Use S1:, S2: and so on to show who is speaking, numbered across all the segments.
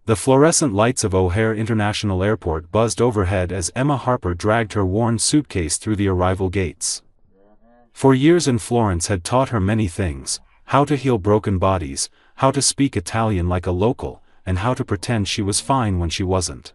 S1: The fluorescent lights of O'Hare International Airport buzzed overhead as Emma Harper dragged her worn suitcase through the arrival gates. For years in Florence had taught her many things: how to heal broken bodies, how to speak Italian like a local, and how to pretend she was fine when she wasn't.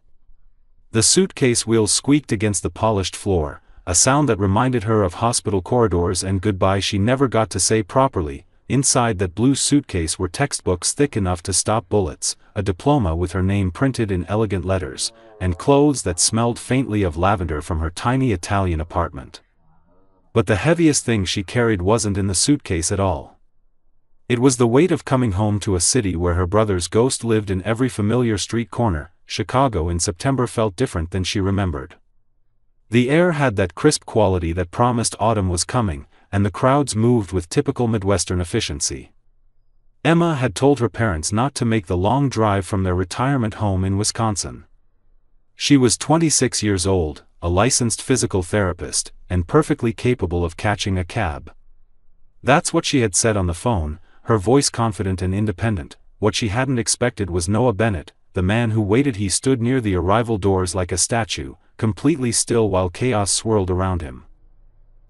S1: The suitcase wheels squeaked against the polished floor, a sound that reminded her of hospital corridors and goodbye she never got to say properly. Inside that blue suitcase were textbooks thick enough to stop bullets, a diploma with her name printed in elegant letters, and clothes that smelled faintly of lavender from her tiny Italian apartment. But the heaviest thing she carried wasn't in the suitcase at all. It was the weight of coming home to a city where her brother's ghost lived in every familiar street corner. Chicago in September felt different than she remembered. The air had that crisp quality that promised autumn was coming, and the crowds moved with typical Midwestern efficiency. Emma had told her parents not to make the long drive from their retirement home in Wisconsin. She was 26 years old, a licensed physical therapist, and perfectly capable of catching a cab. That's what she had said on the phone, her voice confident and independent. What she hadn't expected was Noah Bennett, the man who waited. He stood near the arrival doors like a statue, completely still while chaos swirled around him.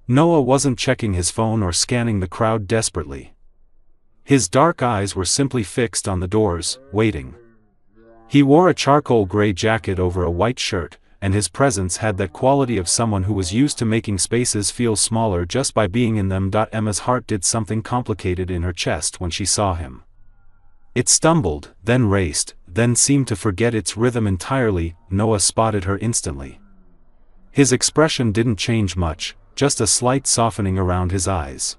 S1: Noah wasn't checking his phone or scanning the crowd desperately. His dark eyes were simply fixed on the doors, waiting. He wore a charcoal gray jacket over a white shirt, and his presence had that quality of someone who was used to making spaces feel smaller just by being in them. Emma's heart did something complicated in her chest when she saw him. It stumbled, then raced, then seemed to forget its rhythm entirely. Noah spotted her instantly. His expression didn't change much, just a slight softening around his eyes.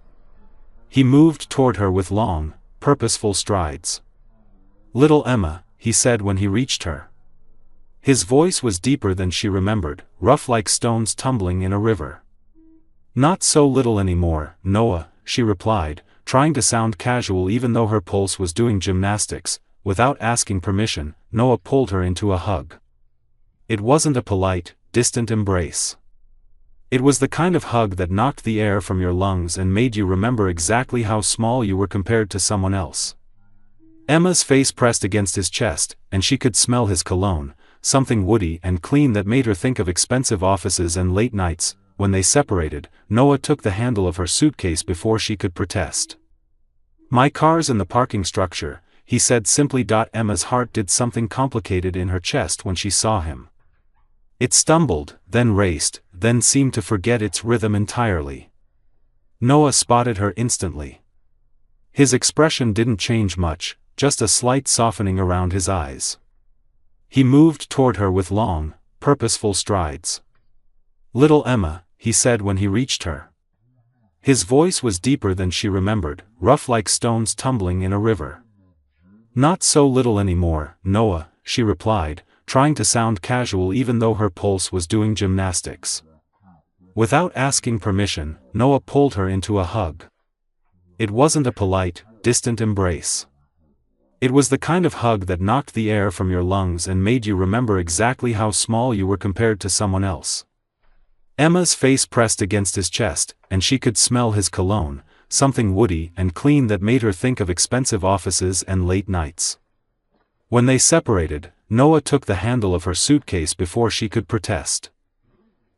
S1: He moved toward her with long, purposeful strides. "Little Emma," he said when he reached her. His voice was deeper than she remembered, rough like stones tumbling in a river. "Not so little anymore, Noah," she replied, trying to sound casual even though her pulse was doing gymnastics. Without asking permission, Noah pulled her into a hug. It wasn't a polite, distant embrace. It was the kind of hug that knocked the air from your lungs and made you remember exactly how small you were compared to someone else. Emma's face pressed against his chest, and she could smell his cologne, something woody and clean that made her think of expensive offices and late nights. When they separated, Noah took the handle of her suitcase before she could protest. "My car's in the parking structure," he said simply. Emma's heart did something complicated in her chest when she saw him. It stumbled, then raced, then seemed to forget its rhythm entirely. Noah spotted her instantly. His expression didn't change much, just a slight softening around his eyes. He moved toward her with long, purposeful strides. "Little Emma," he said when he reached her. His voice was deeper than she remembered, rough like stones tumbling in a river. "Not so little anymore, Noah," she replied, trying to sound casual even though her pulse was doing gymnastics. Without asking permission, Noah pulled her into a hug. It wasn't a polite, distant embrace. It was the kind of hug that knocked the air from your lungs and made you remember exactly how small you were compared to someone else. Emma's face pressed against his chest, and she could smell his cologne, something woody and clean that made her think of expensive offices and late nights. When they separated, Noah took the handle of her suitcase before she could protest.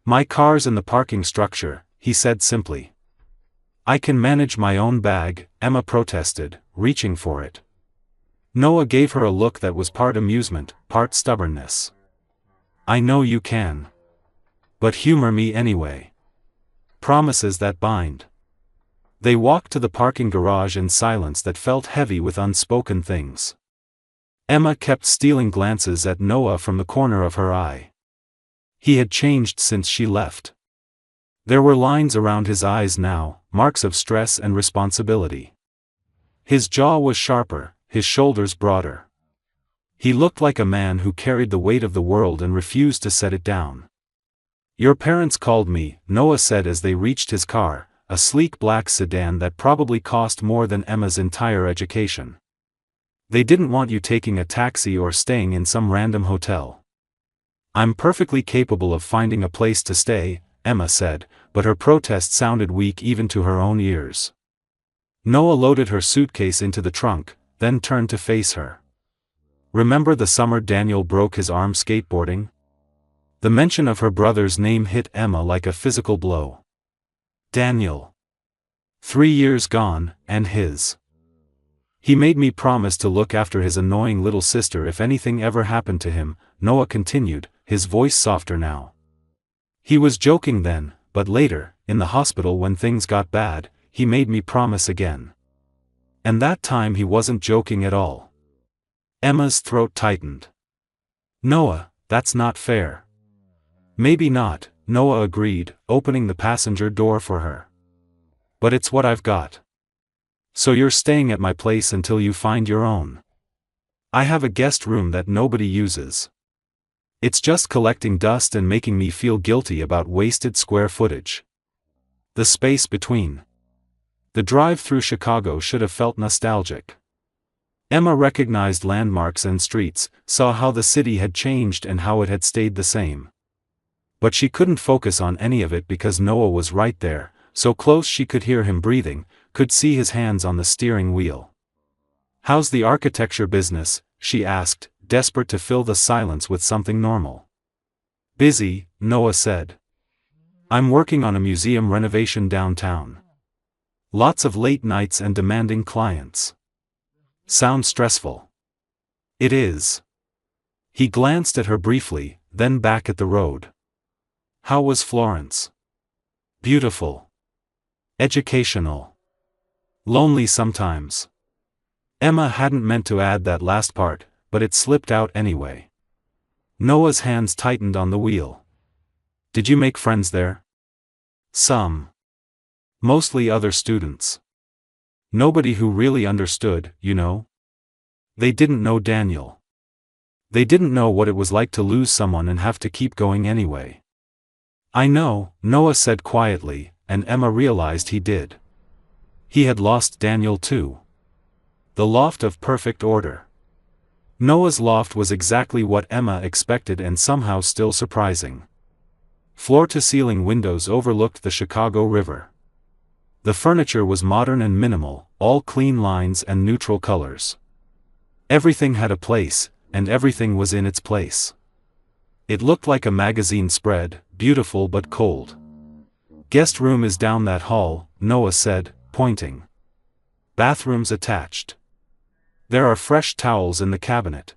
S1: "My car's in the parking structure," he said simply. "I can manage my own bag," Emma protested, reaching for it. Noah gave her a look that was part amusement, part stubbornness. "I know you can. But humor me anyway. Promises that bind." They walked to the parking garage in silence that felt heavy with unspoken things. Emma kept stealing glances at Noah from the corner of her eye. He had changed since she left. There were lines around his eyes now, marks of stress and responsibility. His jaw was sharper, his shoulders broader. He looked like a man who carried the weight of the world and refused to set it down. "Your parents called me," Noah said as they reached his car, a sleek black sedan that probably cost more than Emma's entire education. "They didn't want you taking a taxi or staying in some random hotel." "I'm perfectly capable of finding a place to stay," Emma said, but her protest sounded weak even to her own ears. Noah loaded her suitcase into the trunk, then turned to face her. Remember the summer Daniel broke his arm skateboarding? The mention of her brother's name hit Emma like a physical blow. Daniel. 3 years gone, and his. He made me promise to look after his annoying little sister if anything ever happened to him, Noah continued, his voice softer now. He was joking then, but later, in the hospital when things got bad, he made me promise again. And that time he wasn't joking at all. Emma's throat tightened. Noah, that's not fair. Maybe not, Noah agreed, opening the passenger door for her. But it's what I've got. So you're staying at my place until you find your own. I have a guest room that nobody uses. It's just collecting dust and making me feel guilty about wasted square footage. The space between. The drive through Chicago should have felt nostalgic. Emma recognized landmarks and streets, saw how the city had changed and how it had stayed the same. But she couldn't focus on any of it because Noah was right there, so close she could hear him breathing, could see his hands on the steering wheel. How's the architecture business? She asked, desperate to fill the silence with something normal. Busy, Noah said. I'm working on a museum renovation downtown. Lots of late nights and demanding clients. Sounds stressful. It is. He glanced at her briefly, then back at the road. How was Florence? Beautiful. Educational. Lonely sometimes. Emma hadn't meant to add that last part, but it slipped out anyway. Noah's hands tightened on the wheel. Did you make friends there? Some. Mostly other students. Nobody who really understood, you know? They didn't know Daniel. They didn't know what it was like to lose someone and have to keep going anyway. I know, Noah said quietly, and Emma realized he did. He had lost Daniel too. The loft of perfect order. Noah's loft was exactly what Emma expected and somehow still surprising. Floor-to-ceiling windows overlooked the Chicago River. The furniture was modern and minimal, all clean lines and neutral colors. Everything had a place, and everything was in its place. It looked like a magazine spread, beautiful but cold. Guest room is down that hall, Noah said, pointing. Bathrooms attached. There are fresh towels in the cabinet.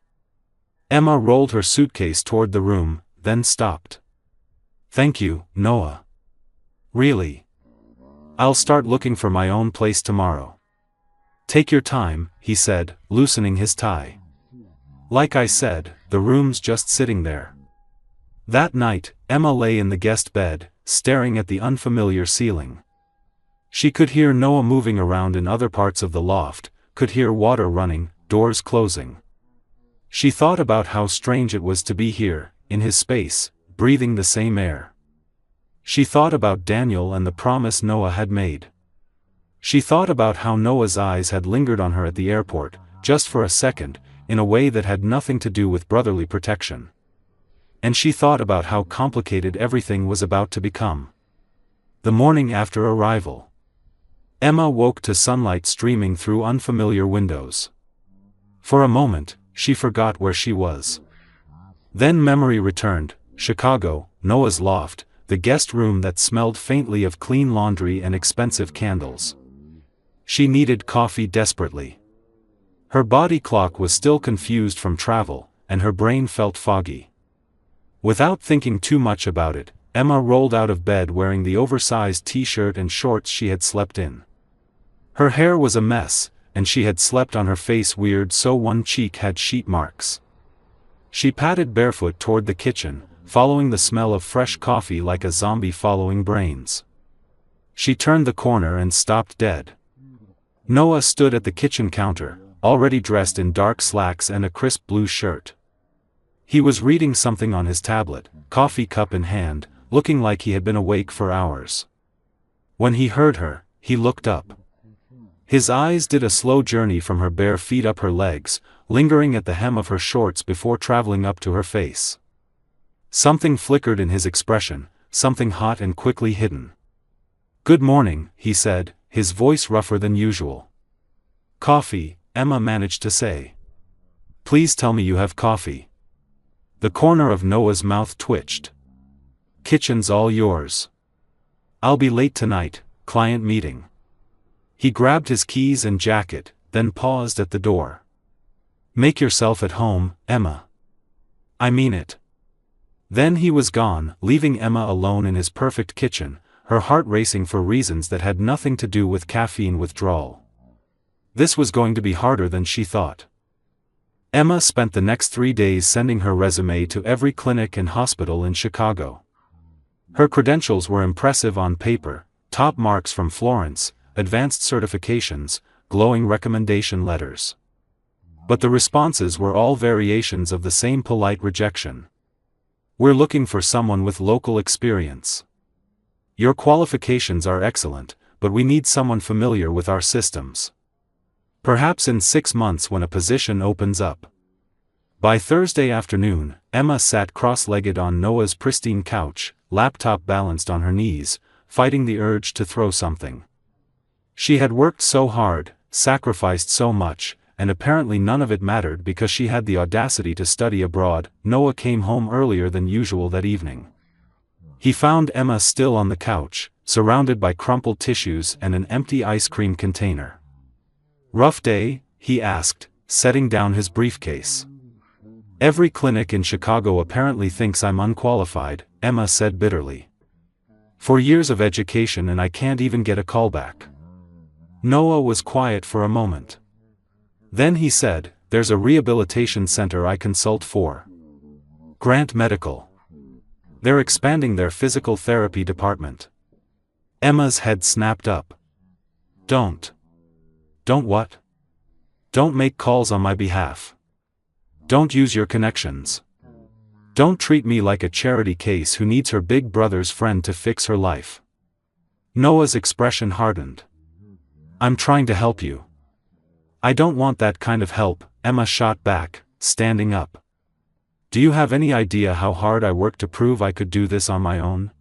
S1: Emma rolled her suitcase toward the room, then stopped. Thank you, Noah. Really? I'll start looking for my own place tomorrow. Take your time, he said, loosening his tie. Like I said, the room's just sitting there. That night, Emma lay in the guest bed, staring at the unfamiliar ceiling. She could hear Noah moving around in other parts of the loft, could hear water running, doors closing. She thought about how strange it was to be here, in his space, breathing the same air. She thought about Daniel and the promise Noah had made. She thought about how Noah's eyes had lingered on her at the airport, just for a second, in a way that had nothing to do with brotherly protection. And she thought about how complicated everything was about to become. The morning after arrival. Emma woke to sunlight streaming through unfamiliar windows. For a moment, she forgot where she was. Then memory returned, Chicago, Noah's loft, the guest room that smelled faintly of clean laundry and expensive candles. She needed coffee desperately. Her body clock was still confused from travel, and her brain felt foggy. Without thinking too much about it, Emma rolled out of bed wearing the oversized t-shirt and shorts she had slept in. Her hair was a mess, and she had slept on her face weird so one cheek had sheet marks. She padded barefoot toward the kitchen, following the smell of fresh coffee like a zombie following brains. She turned the corner and stopped dead. Noah stood at the kitchen counter, already dressed in dark slacks and a crisp blue shirt. He was reading something on his tablet, coffee cup in hand, looking like he had been awake for hours. When he heard her, he looked up. His eyes did a slow journey from her bare feet up her legs, lingering at the hem of her shorts before traveling up to her face. Something flickered in his expression, something hot and quickly hidden. "Good morning," he said, his voice rougher than usual. "Coffee," Emma managed to say. Please tell me you have coffee. The corner of Noah's mouth twitched. Kitchen's all yours. I'll be late tonight, client meeting. He grabbed his keys and jacket, then paused at the door. Make yourself at home, Emma. I mean it. Then he was gone, leaving Emma alone in his perfect kitchen, her heart racing for reasons that had nothing to do with caffeine withdrawal. This was going to be harder than she thought. Emma spent the next 3 days sending her resume to every clinic and hospital in Chicago. Her credentials were impressive on paper, top marks from Florence, advanced certifications, glowing recommendation letters. But the responses were all variations of the same polite rejection. We're looking for someone with local experience. Your qualifications are excellent, but we need someone familiar with our systems. Perhaps in 6 months when a position opens up. By Thursday afternoon, Emma sat cross-legged on Noah's pristine couch, laptop balanced on her knees, fighting the urge to throw something. She had worked so hard, sacrificed so much, and apparently none of it mattered because she had the audacity to study abroad. Noah came home earlier than usual that evening. He found Emma still on the couch, surrounded by crumpled tissues and an empty ice cream container. Rough day? He asked, setting down his briefcase. Every clinic in Chicago apparently thinks I'm unqualified, Emma said bitterly. 4 years of education and I can't even get a callback. Noah was quiet for a moment. Then he said, there's a rehabilitation center I consult for. Grant Medical. They're expanding their physical therapy department. Emma's head snapped up. Don't what? Don't make calls on my behalf. Don't use your connections. Don't treat me like a charity case who needs her big brother's friend to fix her life. Noah's expression hardened. I'm trying to help you. I don't want that kind of help, Emma shot back, standing up. Do you have any idea how hard I worked to prove I could do this on my own?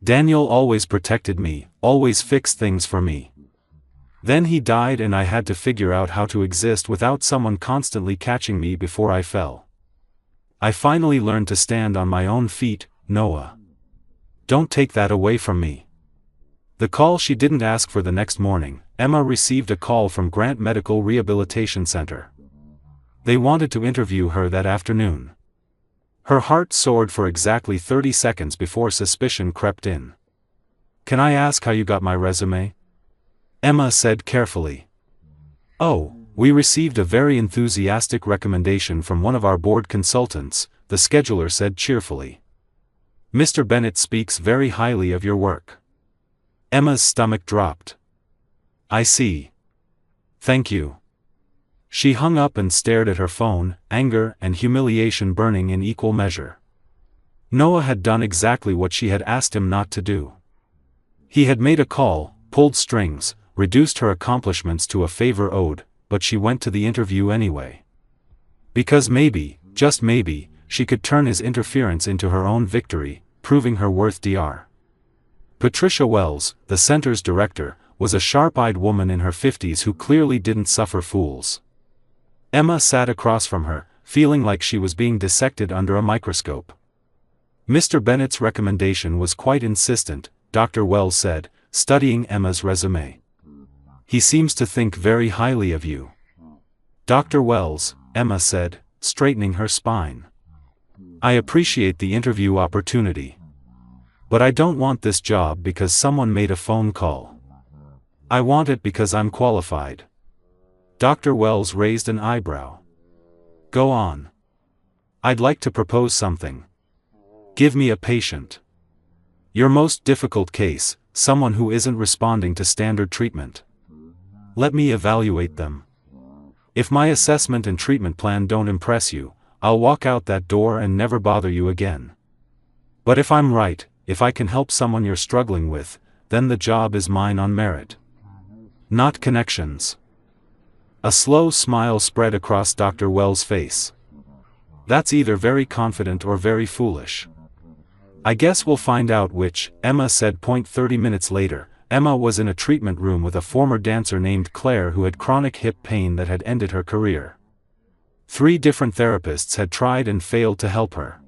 S1: Daniel always protected me, always fixed things for me. Then he died and I had to figure out how to exist without someone constantly catching me before I fell. I finally learned to stand on my own feet, Noah. Don't take that away from me. The call she didn't ask for the next morning, Emma received a call from Grant Medical Rehabilitation Center. They wanted to interview her that afternoon. Her heart soared for exactly 30 seconds before suspicion crept in. Can I ask how you got my resume? Emma said carefully. Oh, we received a very enthusiastic recommendation from one of our board consultants, the scheduler said cheerfully. Mr. Bennett speaks very highly of your work. Emma's stomach dropped. I see. Thank you. She hung up and stared at her phone, anger and humiliation burning in equal measure. Noah had done exactly what she had asked him not to do. He had made a call, pulled strings, reduced her accomplishments to a favor owed, but she went to the interview anyway. Because maybe, just maybe, she could turn his interference into her own victory, proving her worth. Dr. Patricia Wells, the center's director, was a sharp-eyed woman in her 50s who clearly didn't suffer fools. Emma sat across from her, feeling like she was being dissected under a microscope. Mr. Bennett's recommendation was quite insistent, Dr. Wells said, studying Emma's resume. He seems to think very highly of you. Dr. Wells, Emma said, straightening her spine. I appreciate the interview opportunity. But I don't want this job because someone made a phone call. I want it because I'm qualified. Dr. Wells raised an eyebrow. Go on. I'd like to propose something. Give me a patient. Your most difficult case, someone who isn't responding to standard treatment. Let me evaluate them. If my assessment and treatment plan don't impress you, I'll walk out that door and never bother you again. But if I'm right, if I can help someone you're struggling with, then the job is mine on merit. Not connections. A slow smile spread across Dr. Wells' face. That's either very confident or very foolish. I guess we'll find out which, Emma said. 30 minutes later, Emma was in a treatment room with a former dancer named Claire who had chronic hip pain that had ended her career. 3 different therapists had tried and failed to help her.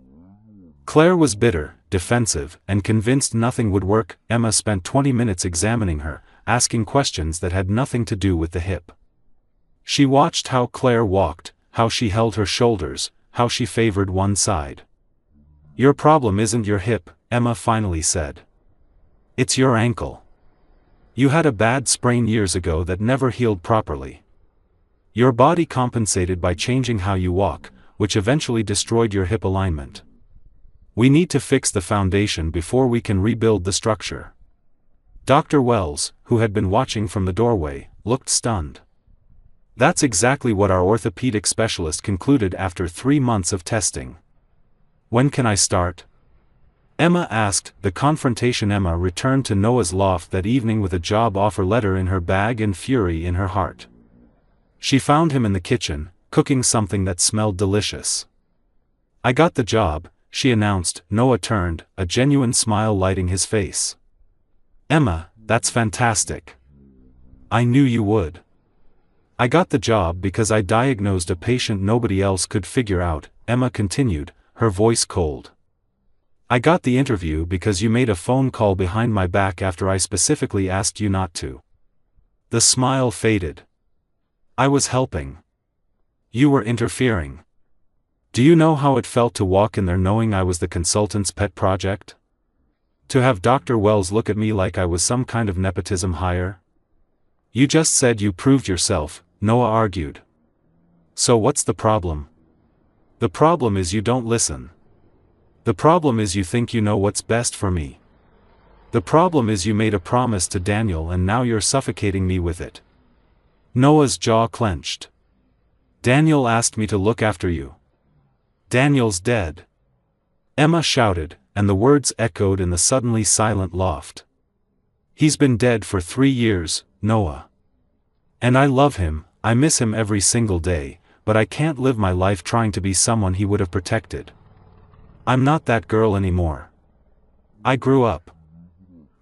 S1: Claire was bitter, defensive, and convinced nothing would work. Emma spent 20 minutes examining her, asking questions that had nothing to do with the hip. She watched how Claire walked, how she held her shoulders, how she favored one side. "Your problem isn't your hip," Emma finally said. "It's your ankle. You had a bad sprain years ago that never healed properly. Your body compensated by changing how you walk, which eventually destroyed your hip alignment. We need to fix the foundation before we can rebuild the structure." Dr. Wells, who had been watching from the doorway, looked stunned. "That's exactly what our orthopedic specialist concluded after 3 months of testing. When can I start?" Emma asked. The confrontation. Emma returned to Noah's loft that evening with a job offer letter in her bag and fury in her heart. She found him in the kitchen, cooking something that smelled delicious. "I got the job," she announced. Noah turned, a genuine smile lighting his face. "Emma, that's fantastic. I knew you would." "I got the job because I diagnosed a patient nobody else could figure out," Emma continued, her voice cold. "I got the interview because you made a phone call behind my back after I specifically asked you not to." The smile faded. "I was helping. You were interfering. Do you know how it felt to walk in there knowing I was the consultant's pet project? To have Dr. Wells look at me like I was some kind of nepotism hire?" "You just said you proved yourself," Noah argued. "So what's the problem?" "The problem is you don't listen. The problem is you think you know what's best for me. The problem is you made a promise to Daniel and now you're suffocating me with it." Noah's jaw clenched. "Daniel asked me to look after you. Daniel's dead." Emma shouted, and the words echoed in the suddenly silent loft. "He's been dead for 3 years, Noah. And I love him, I miss him every single day, but I can't live my life trying to be someone he would have protected. I'm not that girl anymore. I grew up.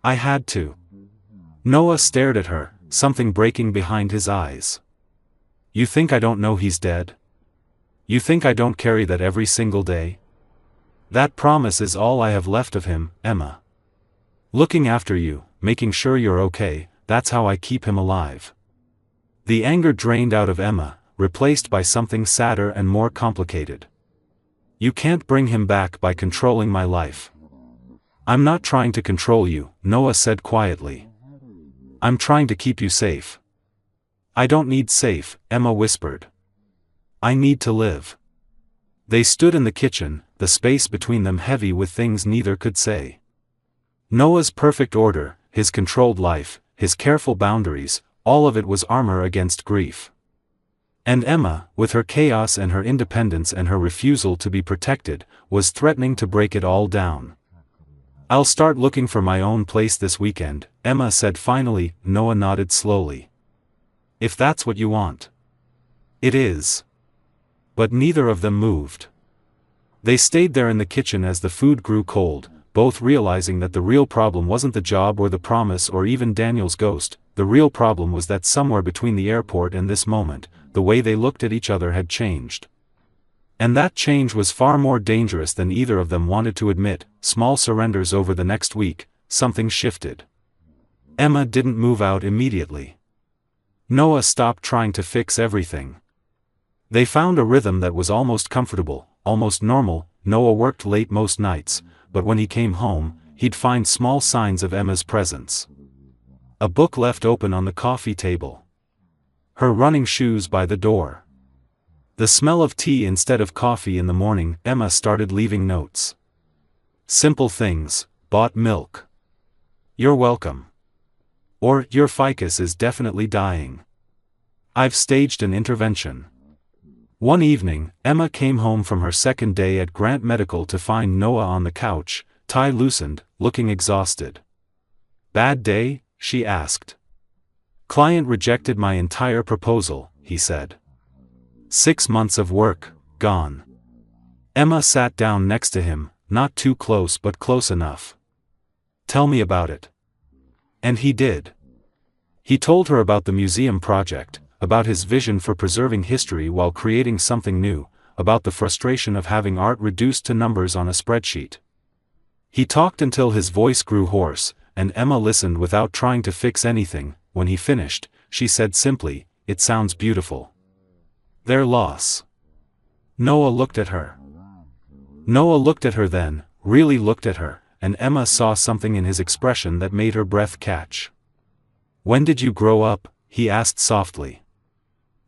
S1: I had to." Noah stared at her, something breaking behind his eyes. "You think I don't know he's dead? You think I don't carry that every single day? That promise is all I have left of him, Emma. Looking after you, making sure you're okay, that's how I keep him alive." The anger drained out of Emma, replaced by something sadder and more complicated. "You can't bring him back by controlling my life." "I'm not trying to control you," Noah said quietly. "I'm trying to keep you safe." "I don't need safe," Emma whispered. "I need to live." They stood in the kitchen, the space between them heavy with things neither could say. Noah's perfect order, his controlled life, his careful boundaries, all of it was armor against grief. And Emma, with her chaos and her independence and her refusal to be protected, was threatening to break it all down. "I'll start looking for my own place this weekend," Emma said finally. Noah nodded slowly. "If that's what you want." "It is." But neither of them moved. They stayed there in the kitchen as the food grew cold, both realizing that the real problem wasn't the job or the promise or even Daniel's ghost. The real problem was that somewhere between the airport and this moment, the way they looked at each other had changed. And that change was far more dangerous than either of them wanted to admit. Small surrenders over the next week, something shifted. Emma didn't move out immediately. Noah stopped trying to fix everything. They found a rhythm that was almost comfortable, almost normal. Noah worked late most nights, but when he came home, he'd find small signs of Emma's presence. A book left open on the coffee table. Her running shoes by the door. The smell of tea instead of coffee in the morning. Emma started leaving notes. Simple things: bought milk. You're welcome. Or, your ficus is definitely dying. I've staged an intervention. One evening, Emma came home from her second day at Grant Medical to find Noah on the couch, tie loosened, looking exhausted. Bad day? She asked. Client rejected my entire proposal, he said. 6 months of work, gone. Emma sat down next to him, not too close but close enough. Tell me about it. And he did. He told her about the museum project, about his vision for preserving history while creating something new, about the frustration of having art reduced to numbers on a spreadsheet. He talked until his voice grew hoarse, and Emma listened without trying to fix anything. When he finished, she said simply, "It sounds beautiful." Their loss. Noah looked at her. Noah looked at her then, really looked at her, and Emma saw something in his expression that made her breath catch. "When did you grow up?" he asked softly.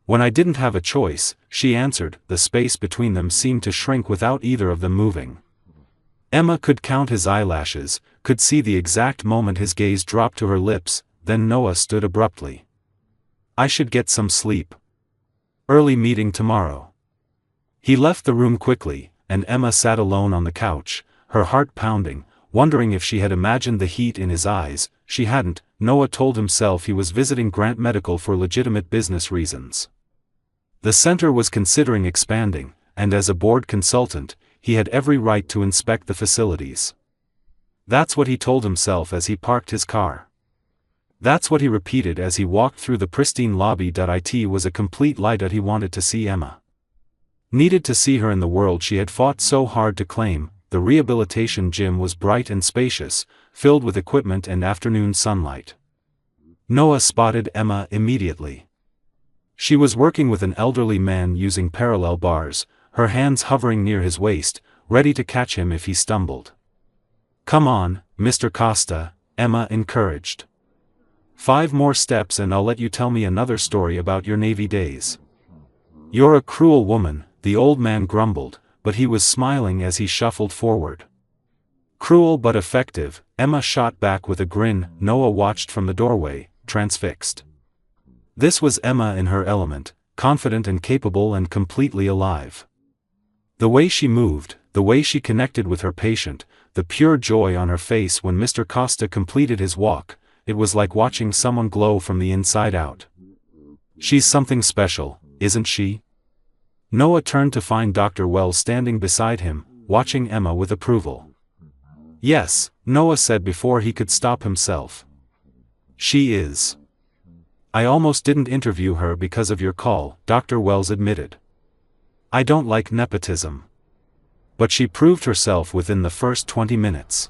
S1: "When I didn't have a choice," she answered. The space between them seemed to shrink without either of them moving. Emma could count his eyelashes, could see the exact moment his gaze dropped to her lips. Then Noah stood abruptly. "I should get some sleep. Early meeting tomorrow." He left the room quickly, and Emma sat alone on the couch, her heart pounding, wondering if she had imagined the heat in his eyes. She hadn't. Noah told himself he was visiting Grant Medical for legitimate business reasons. The center was considering expanding, and as a board consultant, he had every right to inspect the facilities. That's what he told himself as he parked his car. That's what he repeated as he walked through the pristine lobby. It was a complete lie that he wanted to see Emma. Needed to see her in the world she had fought so hard to claim. The rehabilitation gym was bright and spacious, filled with equipment and afternoon sunlight. Noah spotted Emma immediately. She was working with an elderly man using parallel bars, her hands hovering near his waist, ready to catch him if he stumbled. "Come on, Mr. Costa," Emma encouraged. "5 more steps and I'll let you tell me another story about your Navy days." "You're a cruel woman," the old man grumbled, but he was smiling as he shuffled forward. "Cruel but effective," Emma shot back with a grin. Noah watched from the doorway, transfixed. This was Emma in her element, confident and capable and completely alive. The way she moved, the way she connected with her patient, the pure joy on her face when Mr. Costa completed his walk, it was like watching someone glow from the inside out. "She's something special, isn't she?" Noah turned to find Dr. Wells standing beside him, watching Emma with approval. "Yes," Noah said before he could stop himself. "She is." "I almost didn't interview her because of your call," Dr. Wells admitted. "I don't like nepotism. But she proved herself within the first 20 minutes.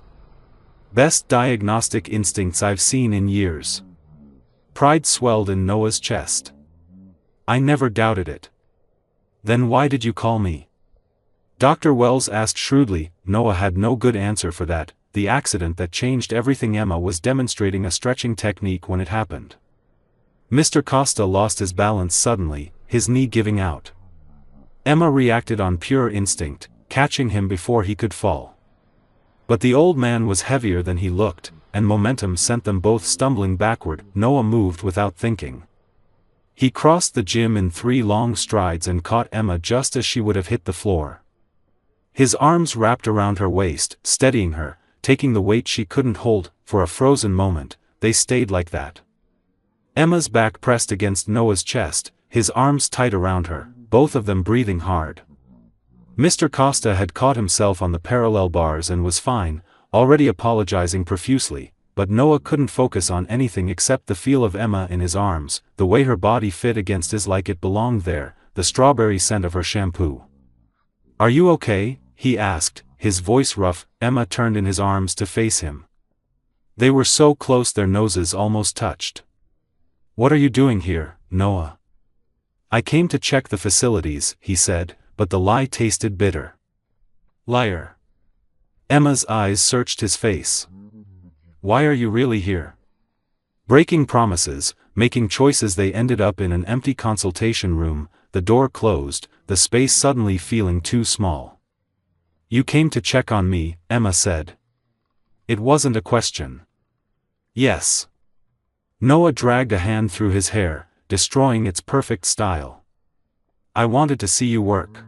S1: Best diagnostic instincts I've seen in years." Pride swelled in Noah's chest. "I never doubted it." "Then why did you call me?" Dr. Wells asked shrewdly. Noah had no good answer for that. The accident that changed everything. Emma was demonstrating a stretching technique when it happened. Mr. Costa lost his balance suddenly, his knee giving out. Emma reacted on pure instinct, catching him before he could fall. But the old man was heavier than he looked, and momentum sent them both stumbling backward. Noah moved without thinking. He crossed the gym in 3 long strides and caught Emma just as she would have hit the floor. His arms wrapped around her waist, steadying her, taking the weight she couldn't hold. For a frozen moment, they stayed like that. Emma's back pressed against Noah's chest, his arms tight around her, both of them breathing hard. Mr. Costa had caught himself on the parallel bars and was fine, already apologizing profusely, but Noah couldn't focus on anything except the feel of Emma in his arms, the way her body fit against his like it belonged there, the strawberry scent of her shampoo. "Are you okay?" he asked, his voice rough. Emma turned in his arms to face him. They were so close their noses almost touched. "What are you doing here, Noah?" "I came to check the facilities," he said, but the lie tasted bitter. "Liar." Emma's eyes searched his face. "Why are you really here?" Breaking promises, making choices. They ended up in an empty consultation room, the door closed, the space suddenly feeling too small. "You came to check on me," Emma said. It wasn't a question. "Yes." Noah dragged a hand through his hair, destroying its perfect style. "I wanted to see you work.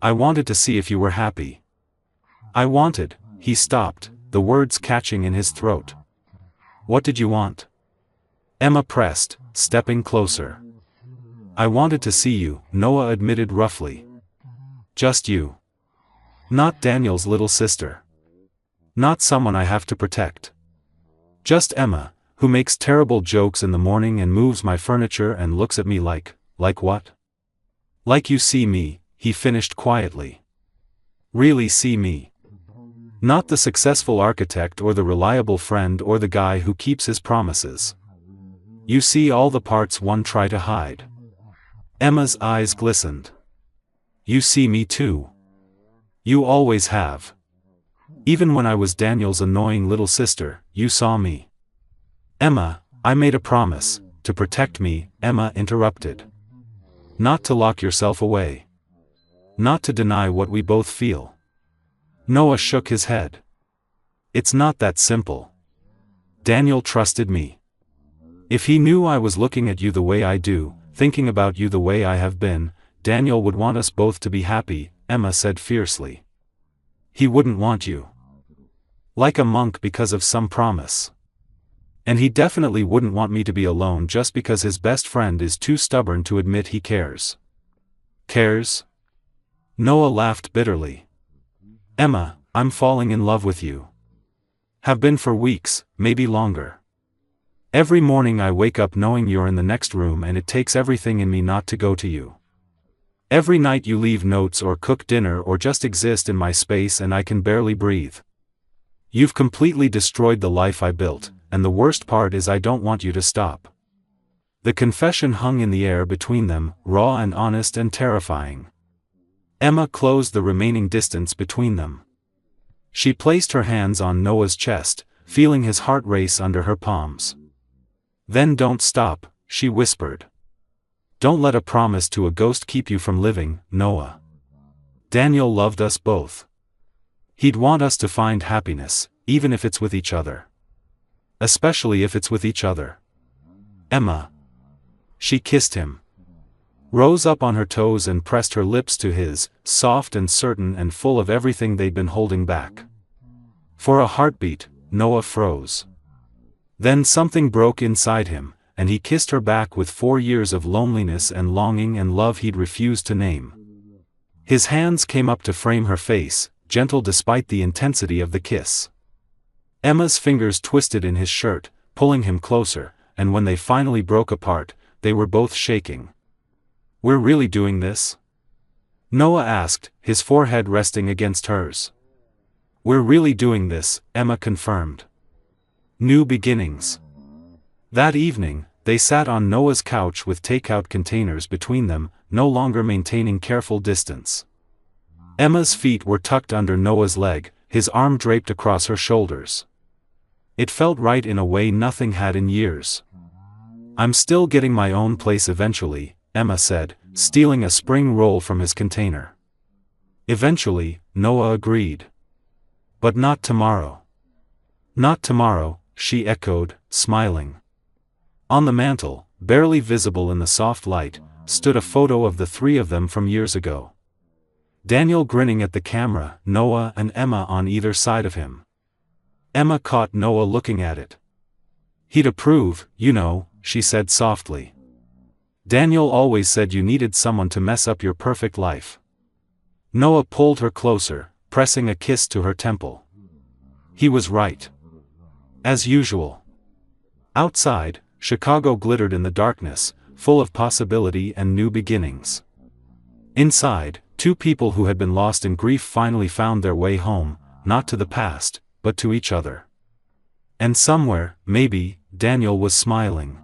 S1: I wanted to see if you were happy. I wanted." He stopped, the words catching in his throat. "What did you want?" Emma pressed, stepping closer. "I wanted to see you," Noah admitted roughly. "Just you. Not Daniel's little sister. Not someone I have to protect. Just Emma, Who makes terrible jokes in the morning and moves my furniture and looks at me like what? Like you see me, he finished quietly. Really see me. Not the successful architect or the reliable friend or the guy who keeps his promises. You see all the parts one try to hide. Emma's eyes glistened. You see me too. You always have. Even when I was Daniel's annoying little sister, you saw me. Emma, I made a promise, to protect me, Emma interrupted. Not to lock yourself away. Not to deny what we both feel. Noah shook his head. It's not that simple. Daniel trusted me. If he knew I was looking at you the way I do, thinking about you the way I have been, Daniel would want us both to be happy, Emma said fiercely. He wouldn't want you. Like a monk because of some promise. And he definitely wouldn't want me to be alone just because his best friend is too stubborn to admit he cares. Cares? Noah laughed bitterly. Emma, I'm falling in love with you. Have been for weeks, maybe longer. Every morning I wake up knowing you're in the next room and it takes everything in me not to go to you. Every night you leave notes or cook dinner or just exist in my space and I can barely breathe. You've completely destroyed the life I built, and the worst part is I don't want you to stop. The confession hung in the air between them, raw and honest and terrifying. Emma closed the remaining distance between them. She placed her hands on Noah's chest, feeling his heart race under her palms. Then don't stop, she whispered. Don't let a promise to a ghost keep you from living, Noah. Daniel loved us both. He'd want us to find happiness, even if it's with each other. Especially if it's with each other. Emma. She kissed him. Rose up on her toes and pressed her lips to his, soft and certain and full of everything they'd been holding back. For a heartbeat, Noah froze. Then something broke inside him, and he kissed her back with 4 years of loneliness and longing and love he'd refused to name. His hands came up to frame her face, gentle despite the intensity of the kiss. Emma's fingers twisted in his shirt, pulling him closer, and when they finally broke apart, they were both shaking. We're really doing this? Noah asked, his forehead resting against hers. We're really doing this, Emma confirmed. New beginnings. That evening, they sat on Noah's couch with takeout containers between them, no longer maintaining careful distance. Emma's feet were tucked under Noah's leg, his arm draped across her shoulders. It felt right in a way nothing had in years. I'm still getting my own place eventually, Emma said, stealing a spring roll from his container. Eventually, Noah agreed. But not tomorrow. Not tomorrow, she echoed, smiling. On the mantel, barely visible in the soft light, stood a photo of the three of them from years ago. Daniel grinning at the camera, Noah and Emma on either side of him. Emma caught Noah looking at it. He'd approve, you know, she said softly. Daniel always said you needed someone to mess up your perfect life. Noah pulled her closer, pressing a kiss to her temple. He was right. As usual. Outside, Chicago glittered in the darkness, full of possibility and new beginnings. Inside, two people who had been lost in grief finally found their way home, not to the past, but to each other. And somewhere, maybe, Daniel was smiling.